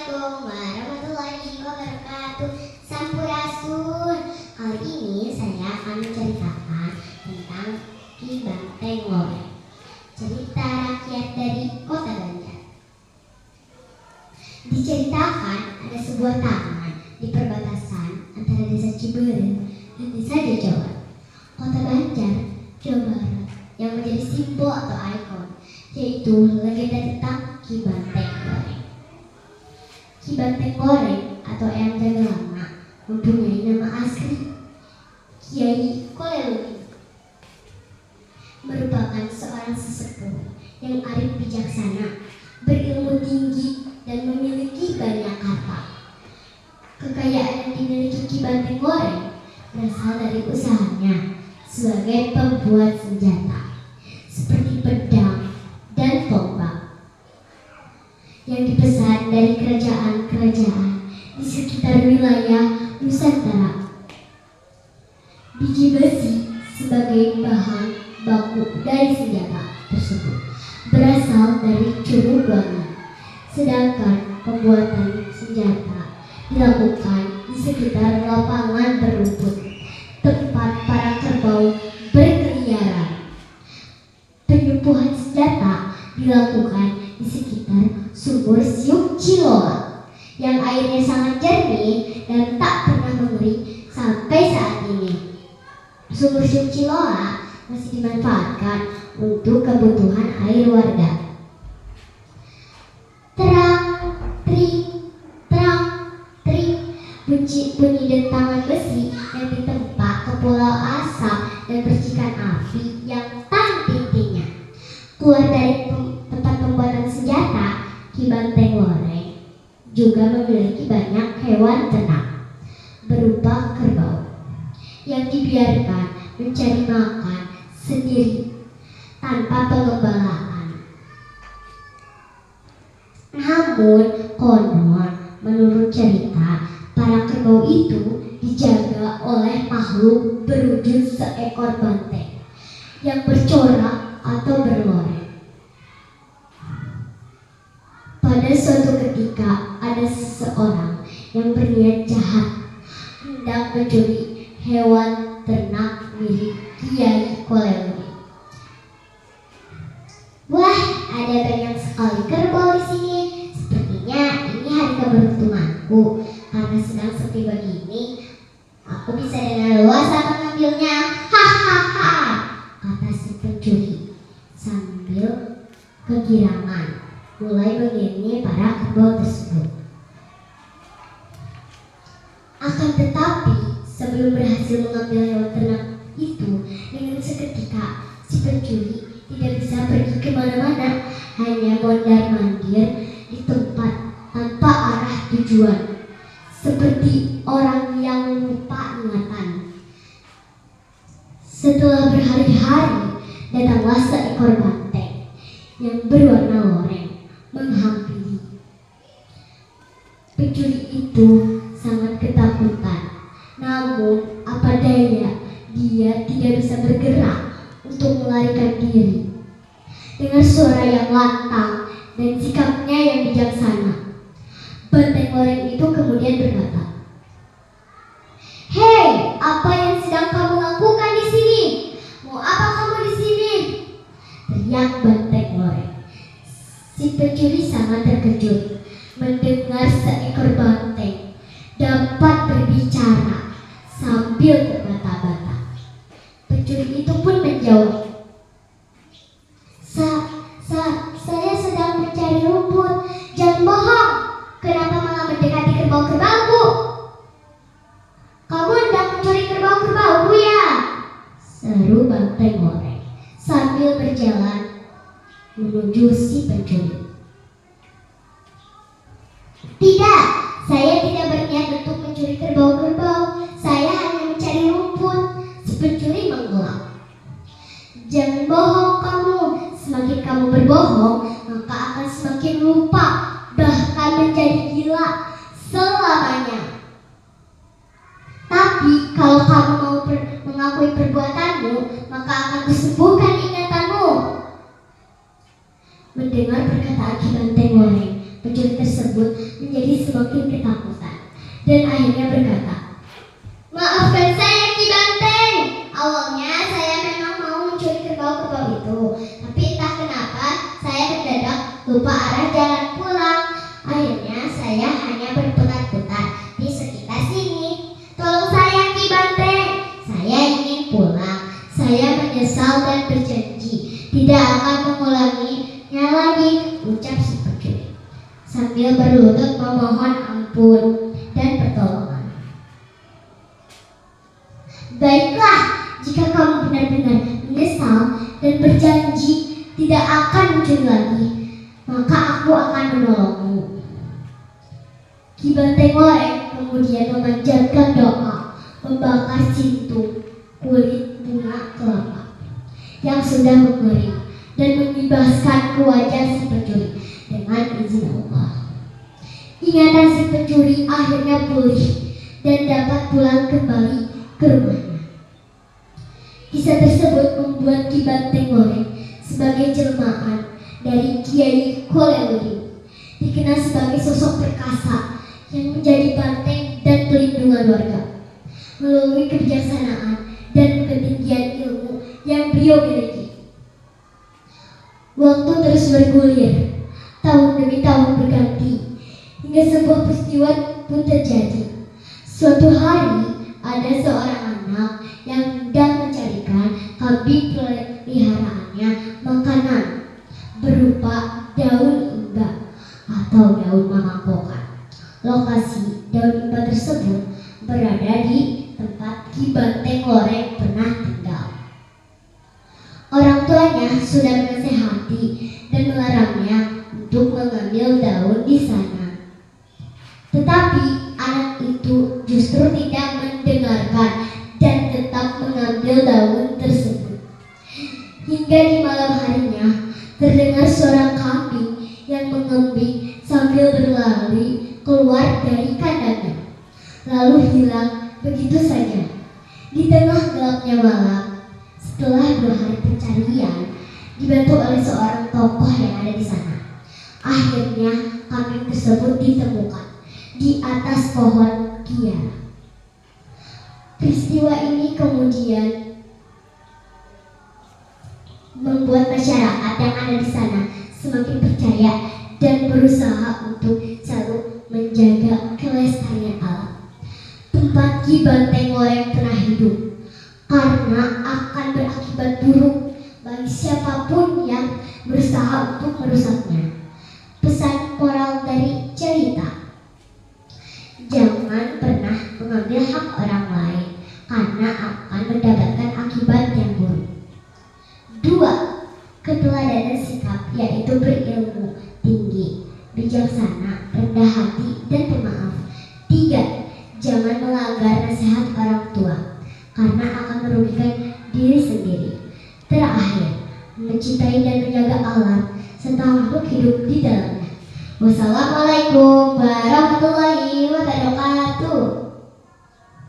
Assalamualaikum warahmatullahi wabarakatuh. Sampurasun. Kali ini saya akan menceritakan tentang Ki Banteng Loreng, cerita rakyat dari Kota Banjar. Diceritakan ada sebuah taman di perbatasan antara desa Ciberem dan desa Jajawan, Kota Banjar, Jawa Barat, yang menjadi simbol atau ikon, yaitu legenda tentang Ki Banteng Loreng. Ki Banteng Loreng atau Eyang Jaga Lama mempunyai nama asli Kiai Kolelungi, merupakan seorang sesepuh yang arif bijaksana, berilmu tinggi dan memiliki banyak harta. Kekayaan yang dimiliki Ki Banteng Loreng berasal dari usahanya sebagai pembuat senjata seperti pedang dan tombak yang dipesan dari kerajaan-kerajaan di sekitar wilayah Nusantara. Biji besi sebagai bahan baku dari senjata tersebut berasal dari Curug Bangun, sedangkan pembuatan senjata dilakukan di sekitar lapangan berumput, tempat para kerbau berkeliaran. Penyembuhan senjata dilakukan di sekitar sumur Siuk Ciloa yang airnya sangat jernih dan tak pernah mengering sampai saat ini. Sumur Siuk Ciloa masih dimanfaatkan untuk kebutuhan air warga. Terang, tring, bunyi dentangan besi yang ditempa ke pulau asap dan percikan api yang tak henti-hentinya keluar dari tempat pembuatan senjata. Ki Banteng Loreng juga memiliki banyak hewan ternak berupa kerbau yang dibiarkan mencari makan sendiri tanpa pengembalaan. Namun konon menurut cerita, para kerbau itu dijaga oleh makhluk berwujud seekor banteng yang bercorak atau berloreng. Pada suatu ketika ada seseorang yang berniat jahat hendak mencuri hewan ternak milik Kiai Kolelungi. Wah, ada banyak sekali kerbau di sini. Sepertinya ini hari keberuntunganku, karena sedang sepi begini, aku bisa dengan leluasa mengambilnya. Hahaha, kata si pencuri sambil kegirangan mulai mengiringi para kerbau tersebut. Akan tetapi sebelum berhasil mengambil hewan ternak itu, dengan seketika si pencuri tidak bisa pergi kemana-mana, hanya mondar-mandir di tempat tanpa arah tujuan, seperti orang yang lupa ingatan. Setelah berhari-hari, datanglah seekor banteng yang berwarna loreng menghampiri. Pencuri itu sangat ketakutan, namun apa daya, dia tidak bisa bergerak untuk melarikan diri. Dengan suara yang lantang dan sikapnya yang bijaksana, Banteng Loreng itu kemudian berkata, "Hei, apa yang sedang kamu lakukan di sini? Mau apa kamu di sini?" teriak Banteng Loreng. Si pencuri sangat terkejut mendengar seekor banteng dapat berbicara sambil terbata-bata. Pencuri itu pun menjawab, Saya sedang mencari rumput. Jangan bohong, kenapa malah mendekati kerbau-kerbauku? Kamu hendak mencuri kerbau-kerbauku ya? Seru Banteng Loreng sambil berjalan menuju si pencuri. Tidak, saya tidak berniat untuk mencuri kerbau-kerbau. Saya hanya mencari rumput. Si pencuri menggelak. Jangan bohong kamu. Semakin kamu berbohong, maka akan semakin lupa, bahkan menjadi gila selamanya. Tapi kalau kamu mau mengakui perbuatanmu, maka akan kusembuhkan ingatanmu. Mendengar perkataan Ki Banteng Loreng, pencuri tersebut menjadi semakin ketakutan dan akhirnya berkata, "Maafkan saya Ki Banteng. Awalnya saya memang mau mencuri kerbau-kerbau itu, tapi entah kenapa saya mendadak lupa arah jalan pulang. Akhirnya saya hanya berputar-putar di sekitar sini. Tolong saya Ki Banteng. Saya ingin pulang. Saya menyesal dan berjanji tidak akan mengulanginya lagi," ucap si pencuri sambil berlutut memohon ampun dan pertolongan. "Baiklah, jika kamu benar-benar menyesal dan berjanji tidak akan mencuri lagi, maka aku akan menolongmu." Ki Banteng Goreng kemudian memanjatkan doa, membakar sintung kulit bunga kelapa yang sudah mengering dan membebaskan ke wajah si pencuri dengan izin Allah. Ingatan si pencuri akhirnya pulih dan dapat pulang kembali ke rumahnya. Kisah tersebut membuat Ki Banteng Goreng sebagai jelmaan dari Kiai Kolewudin dikenal sebagai sosok perkasa yang menjadi banteng dan pelindungan warga melalui kebijaksanaan dan ketinggian ilmu yang beliau miliki. Waktu terus bergulir, tahun demi tahun berganti, hingga sebuah peristiwa pun terjadi. Suatu hari, ada seorang anak yang hendak mencarikan kambing peliharaannya makanan berupa daun imba atau daun mangkokan. Lokasi daun imba tersebut berada di tempat Ki Banteng Goreng pernah tinggal. Orang tuanya sudah menasehati dan melarangnya untuk mengambil daun di sana. Tetapi anak itu justru tidak mendengarkan dan tetap mengambil daun tersebut. Hingga di malam harinya terdengar suara kambing yang mengembing sambil berlari keluar dari kandangnya, lalu hilang begitu saja. Di tengah gelapnya malam, setelah 2 hari pencarian, dibantu oleh seorang tokoh yang ada di sana, akhirnya kambing tersebut ditemukan di atas pohon kiara. Peristiwa ini kemudian membuat masyarakat yang ada di sana semakin percaya dan berusaha untuk selalu menjaga kelestarian alam tempat Ki Banteng Goreng pernah hidup, karena akan berakibat buruk bagi siapapun yang berusaha untuk merusaknya. Pesan moral dari cerita: jangan pernah mengambil hak orang lain karena akan mendapatkan akibat yang buruk. 2. Keteladanan sikap, yaitu berilmu tinggi, bijaksana, rendah hati, dan pemaaf. 3. Jangan melanggar nasihat orang tua karena akan merugikan diri sendiri. Terakhir, mencintai dan menjaga alam serta makhluk hidup di dalamnya. Wassalamualaikum warahmatullahi wabarakatuh.